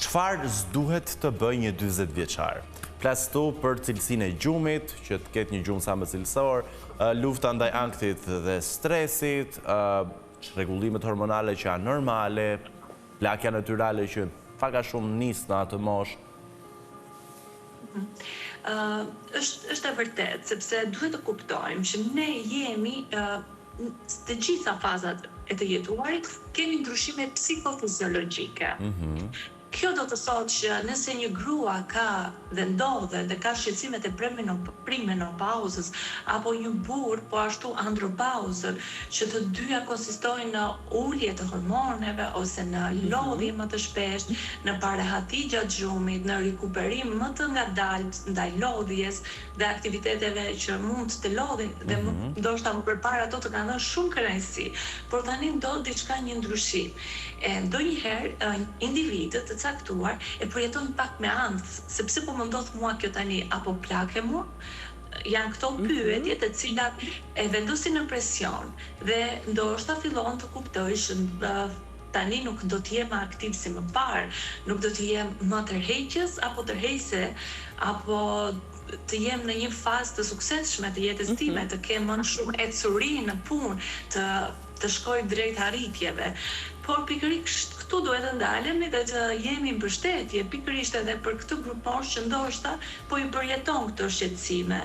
Çfarë s'duhet të bëjë një 40 vjeçar? Flas këtu për cilësinë e gjumit, që të ketë një gjumë sa më cilësor, lufta ndaj ankthit dhe stresit, rregullimet hormonale që janë normale, plakja natyrale që pak a shumë nis në atë moshë. Është e vërtet, sepse duhet të kuptojmë që ne jemi të gjitha fazat e të jetuarit kemi ndryshime psikofiziologjike. Kjo do të thotë që nëse një grua ka dhe ndodhe dhe ka shqetësimet e premenopauzës apo një burr po ashtu andropauzën, që të dyja konsistojnë në ulje të hormoneve ose në lodhje më të shpeshtë, në parahati gjatë gjumit, në rikuperim më të ngadalt ndaj lodhjes dhe aktiviteteve që mund të lodhin dhe ndoshta më përpara ato të kanë dhënë shumë kënaqësi, por tani ndodh diçka, një ndryshim. Ndonjëherë individët të caktuar e përjetojnë pak me ankth, sepse po më ndodh mua kjo tani apo plake mua. Janë këto pyetje të cilat e vendosin në presion dhe ndoshta fillon të kuptoj që tani nuk do të jem aktiv si më parë, nuk do të jem më tërheqës apo tërheqëse, apo të jem në një fazë të suksesshme të jetës time, të kem më shumë ecuri në punë, të shkoj drejt arritjeve. Por pikërisht këtu duhet të ndalemi dhe të jemi mbështetje pikërisht edhe për këtë grup moshë që ndoshta po i përjeton këto shqetësime.